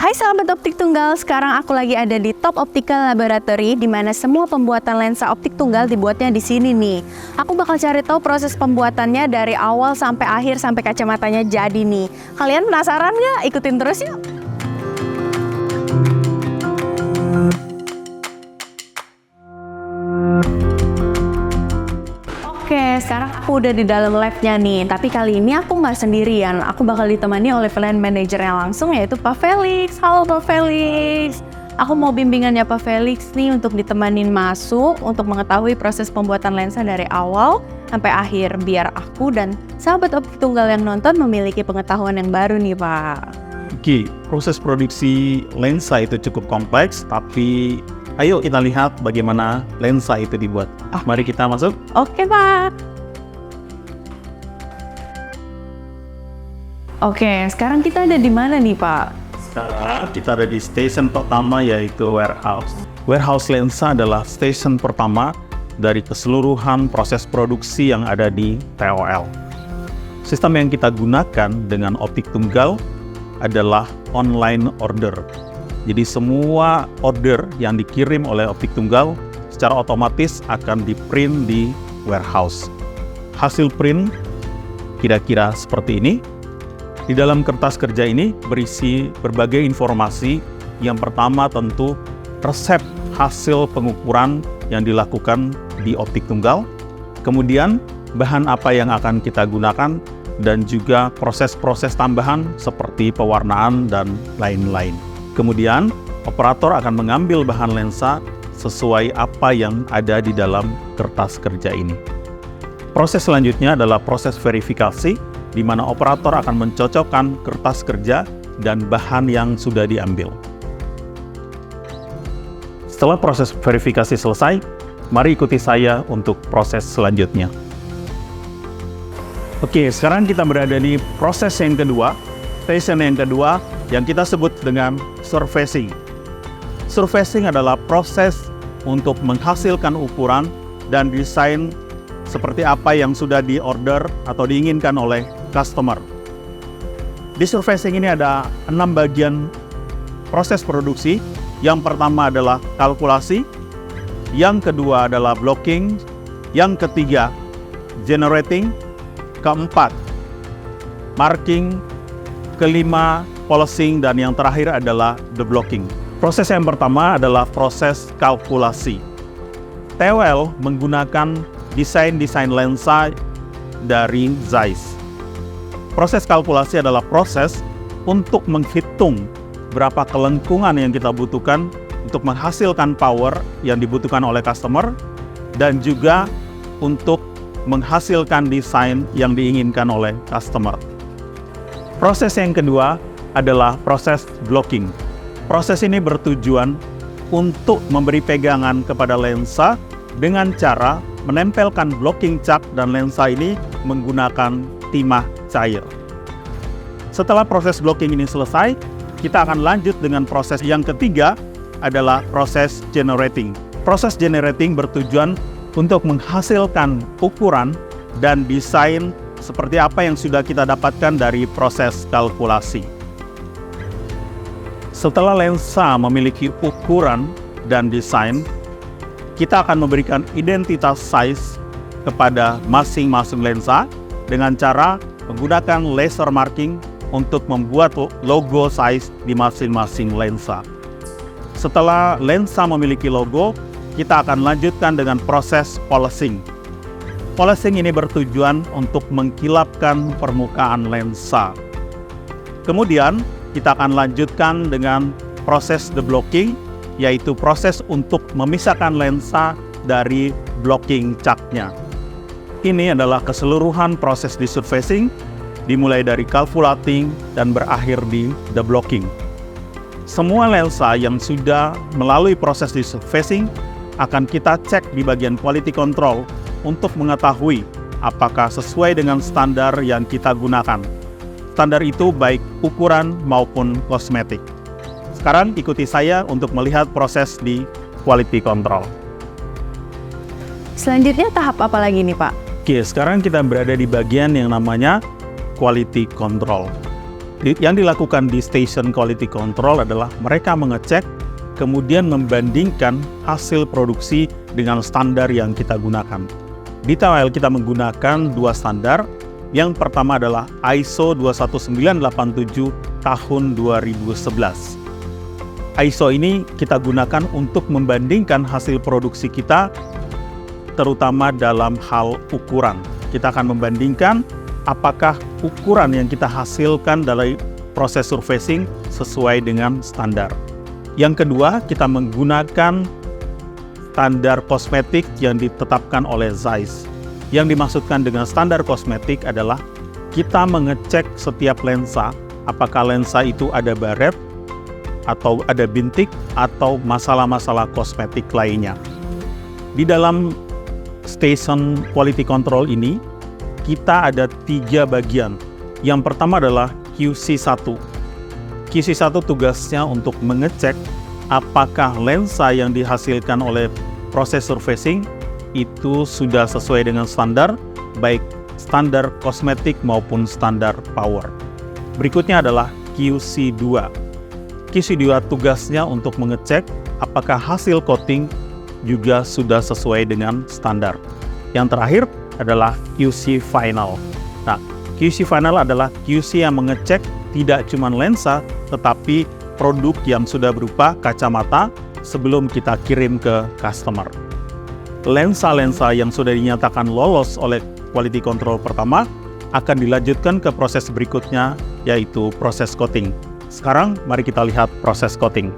Hai sahabat optik tunggal, sekarang aku lagi ada di Top Optical Laboratory di mana semua pembuatan lensa optik tunggal dibuatnya di sini nih. Aku bakal cari tahu proses pembuatannya dari awal sampai akhir sampai kacamatanya jadi nih. Kalian penasaran nggak? Ikutin terus yuk. Oke, sekarang aku udah di dalam labnya nih. Tapi kali ini aku nggak sendirian. Aku bakal ditemani oleh plant managernya langsung, yaitu Pak Felix. Halo Pak Felix. Aku mau bimbingannya Pak Felix nih untuk ditemanin masuk untuk mengetahui proses pembuatan lensa dari awal sampai akhir. Biar aku dan sahabat optik tunggal yang nonton memiliki pengetahuan yang baru nih Pak. Oke, proses produksi lensa itu cukup kompleks, tapi ayo kita lihat bagaimana lensa itu dibuat. Mari kita masuk. Oke Pak. Oke, sekarang kita ada di mana nih Pak? Sekarang kita ada di station pertama, yaitu warehouse. Warehouse lensa adalah station pertama dari keseluruhan proses produksi yang ada di TOL. Sistem yang kita gunakan dengan optik tunggal adalah online order. Jadi semua order yang dikirim oleh optik tunggal secara otomatis akan di-print di warehouse. Hasil print kira-kira seperti ini. Di dalam kertas kerja ini berisi berbagai informasi. Yang pertama tentu resep hasil pengukuran yang dilakukan di optik tunggal. Kemudian bahan apa yang akan kita gunakan dan juga proses-proses tambahan seperti pewarnaan dan lain-lain. Kemudian, operator akan mengambil bahan lensa sesuai apa yang ada di dalam kertas kerja ini. Proses selanjutnya adalah proses verifikasi, di mana operator akan mencocokkan kertas kerja dan bahan yang sudah diambil. Setelah proses verifikasi selesai, mari ikuti saya untuk proses selanjutnya. Oke, sekarang kita berada di proses yang kedua, station yang kedua, yang kita sebut dengan surfacing. Surfacing adalah proses untuk menghasilkan ukuran dan desain seperti apa yang sudah diorder atau diinginkan oleh customer. Di surfacing ini ada 6 bagian proses produksi. Yang pertama adalah kalkulasi, yang kedua adalah blocking, yang ketiga generating, keempat marking, kelima polishing, dan yang terakhir adalah deblocking. Proses yang pertama adalah proses kalkulasi. TOL menggunakan desain lensa dari Zeiss. Proses kalkulasi adalah proses untuk menghitung berapa kelengkungan yang kita butuhkan untuk menghasilkan power yang dibutuhkan oleh customer dan juga untuk menghasilkan desain yang diinginkan oleh customer. Proses yang kedua adalah proses blocking. Proses ini bertujuan untuk memberi pegangan kepada lensa dengan cara menempelkan blocking cat dan lensa ini menggunakan timah cair. Setelah proses blocking ini selesai, kita akan lanjut dengan proses yang ketiga adalah proses generating. Proses generating bertujuan untuk menghasilkan ukuran dan desain seperti apa yang sudah kita dapatkan dari proses kalkulasi. Setelah lensa memiliki ukuran dan desain, kita akan memberikan identitas size kepada masing-masing lensa dengan cara menggunakan laser marking untuk membuat logo size di masing-masing lensa. Setelah lensa memiliki logo, kita akan lanjutkan dengan proses polishing. Polishing ini bertujuan untuk mengkilapkan permukaan lensa. Kemudian, kita akan lanjutkan dengan proses deblocking, yaitu proses untuk memisahkan lensa dari blocking catnya. Ini adalah keseluruhan proses di surfacing, dimulai dari calculating dan berakhir di deblocking. Semua lensa yang sudah melalui proses di surfacing akan kita cek di bagian quality control untuk mengetahui apakah sesuai dengan standar yang kita gunakan. Standar itu baik ukuran maupun kosmetik. Sekarang ikuti saya untuk melihat proses di quality control. Selanjutnya tahap apa lagi nih Pak? Oke, sekarang kita berada di bagian yang namanya quality control. Yang dilakukan di Station Quality Control adalah mereka mengecek, kemudian membandingkan hasil produksi dengan standar yang kita gunakan. Di TWL kita menggunakan dua standar. Yang pertama adalah ISO 21987 tahun 2011. ISO ini kita gunakan untuk membandingkan hasil produksi kita, terutama dalam hal ukuran. Kita akan membandingkan apakah ukuran yang kita hasilkan dari proses surfacing sesuai dengan standar. Yang kedua, kita menggunakan standar kosmetik yang ditetapkan oleh ZEISS. Yang dimaksudkan dengan standar kosmetik adalah kita mengecek setiap lensa, apakah lensa itu ada baret, atau ada bintik, atau masalah-masalah kosmetik lainnya. Di dalam Station Quality Control ini, kita ada 3 bagian. Yang pertama adalah QC1. QC1 tugasnya untuk mengecek apakah lensa yang dihasilkan oleh proses surfacing itu sudah sesuai dengan standar, baik standar kosmetik maupun standar power. Berikutnya adalah QC2. QC2 tugasnya untuk mengecek apakah hasil coating juga sudah sesuai dengan standar. Yang terakhir adalah QC final. Nah, QC final adalah QC yang mengecek tidak cuma lensa, tetapi produk yang sudah berupa kacamata sebelum kita kirim ke customer. Lensa-lensa yang sudah dinyatakan lolos oleh quality control pertama akan dilanjutkan ke proses berikutnya, yaitu proses coating. Sekarang, mari kita lihat proses coating.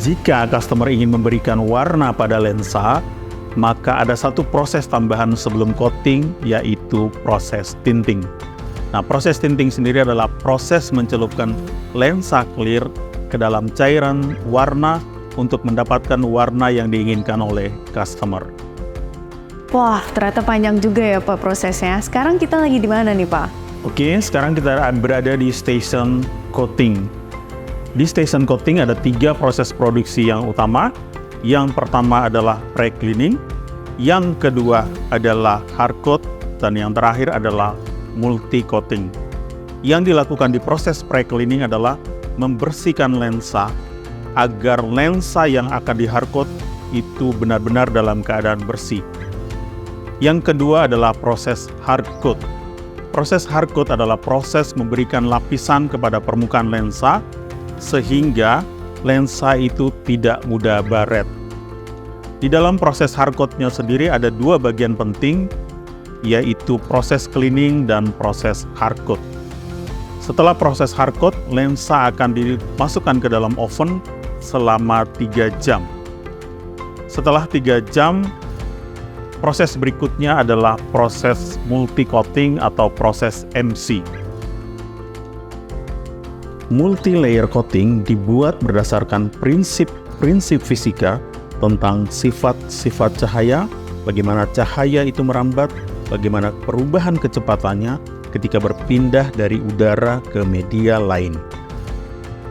Jika customer ingin memberikan warna pada lensa, maka ada satu proses tambahan sebelum coating, yaitu proses tinting. Nah, proses tinting sendiri adalah proses mencelupkan lensa clear ke dalam cairan warna untuk mendapatkan warna yang diinginkan oleh customer. Wah, ternyata panjang juga ya Pak prosesnya. Sekarang kita lagi di mana nih Pak? Oke, sekarang kita berada di station coating. Di station coating ada 3 proses produksi yang utama. Yang pertama adalah pre-cleaning, yang kedua adalah hard coat, dan yang terakhir adalah multi-coating. Yang dilakukan di proses pre-cleaning adalah membersihkan lensa agar lensa yang akan di hard coat itu benar-benar dalam keadaan bersih. Yang kedua adalah proses hard coat. Proses hard coat adalah proses memberikan lapisan kepada permukaan lensa sehingga lensa itu tidak mudah baret. Di dalam proses hard coat-nya sendiri ada 2 bagian penting, yaitu proses cleaning dan proses hard coat. Setelah proses hard coat, lensa akan dimasukkan ke dalam oven selama 3 jam. Setelah 3 jam, proses berikutnya adalah proses multi-coating atau proses MC. Multi-layer coating dibuat berdasarkan prinsip fisika tentang sifat-sifat cahaya, bagaimana cahaya itu merambat, bagaimana perubahan kecepatannya ketika berpindah dari udara ke media lain.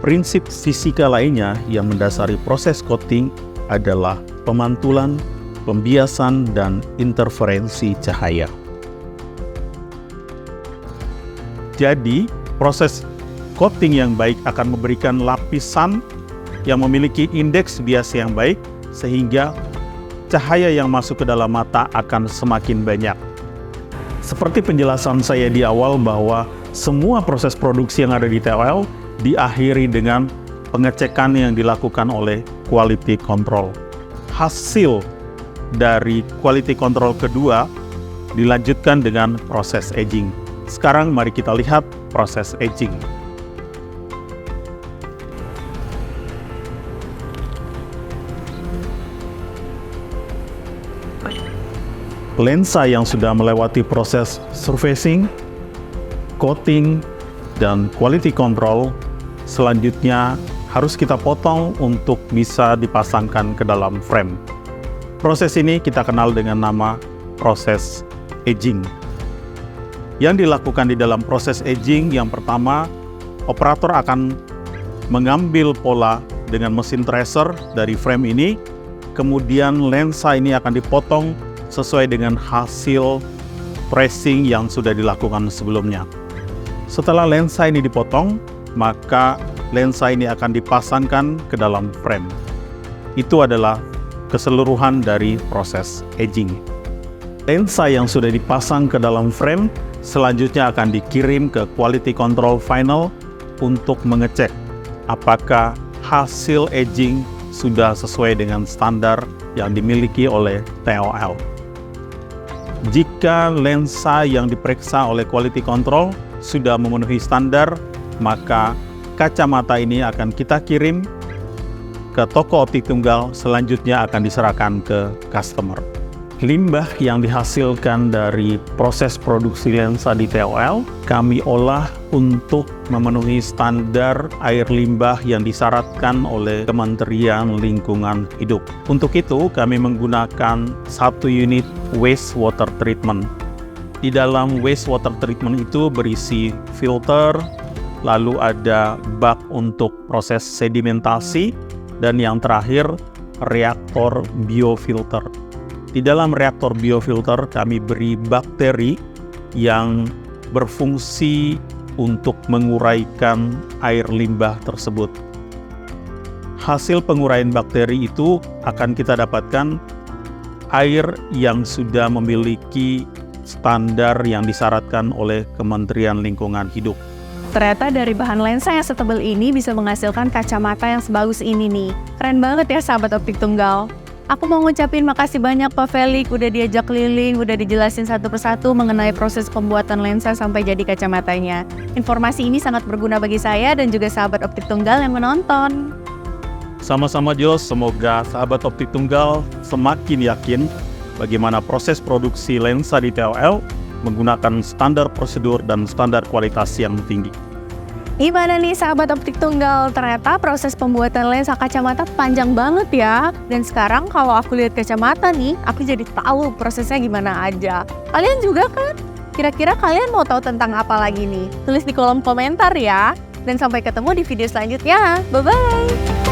Prinsip fisika lainnya yang mendasari proses coating adalah pemantulan, pembiasan, dan interferensi cahaya. Jadi, proses coating yang baik akan memberikan lapisan yang memiliki indeks bias yang baik, sehingga cahaya yang masuk ke dalam mata akan semakin banyak. Seperti penjelasan saya di awal bahwa semua proses produksi yang ada di TWL diakhiri dengan pengecekan yang dilakukan oleh quality control. Hasil dari quality control kedua dilanjutkan dengan proses aging. Sekarang mari kita lihat proses aging. Lensa yang sudah melewati proses surfacing, coating, dan quality control selanjutnya harus kita potong untuk bisa dipasangkan ke dalam frame. Proses ini kita kenal dengan nama proses aging. Yang dilakukan di dalam proses aging, yang pertama, operator akan mengambil pola dengan mesin tracer dari frame ini, kemudian lensa ini akan dipotong sesuai dengan hasil tracing yang sudah dilakukan sebelumnya. Setelah lensa ini dipotong, maka lensa ini akan dipasangkan ke dalam frame. Itu adalah keseluruhan dari proses aging. Lensa yang sudah dipasang ke dalam frame selanjutnya akan dikirim ke quality control final untuk mengecek apakah hasil aging sudah sesuai dengan standar yang dimiliki oleh TOL. Jika lensa yang diperiksa oleh quality control sudah memenuhi standar, maka kacamata ini akan kita kirim ke toko optik tunggal, selanjutnya akan diserahkan ke customer. Limbah yang dihasilkan dari proses produksi lensa di TOL, kami olah untuk memenuhi standar air limbah yang disyaratkan oleh Kementerian Lingkungan Hidup. Untuk itu, kami menggunakan 1 unit wastewater treatment. Di dalam wastewater treatment itu berisi filter, lalu ada bak untuk proses sedimentasi, dan yang terakhir, reaktor biofilter. Di dalam reaktor biofilter kami beri bakteri yang berfungsi untuk menguraikan air limbah tersebut. Hasil penguraian bakteri itu akan kita dapatkan air yang sudah memiliki standar yang disyaratkan oleh Kementerian Lingkungan Hidup. Ternyata dari bahan lensa yang setebal ini bisa menghasilkan kacamata yang sebagus ini nih. Keren banget ya sahabat optik tunggal. Aku mau ngucapin makasih banyak Pak Felix, udah diajak keliling, udah dijelasin satu persatu mengenai proses pembuatan lensa sampai jadi kacamatanya. Informasi ini sangat berguna bagi saya dan juga sahabat optik tunggal yang menonton. Sama-sama Jos, semoga sahabat optik tunggal semakin yakin bagaimana proses produksi lensa di TOL menggunakan standar prosedur dan standar kualitas yang tinggi. Gimana nih sahabat optik tunggal? Ternyata proses pembuatan lensa kacamata panjang banget ya. Dan sekarang kalau aku lihat kacamata nih, aku jadi tahu prosesnya gimana aja. Kalian juga kan? Kira-kira kalian mau tahu tentang apa lagi nih? Tulis di kolom komentar ya. Dan sampai ketemu di video selanjutnya. Bye-bye!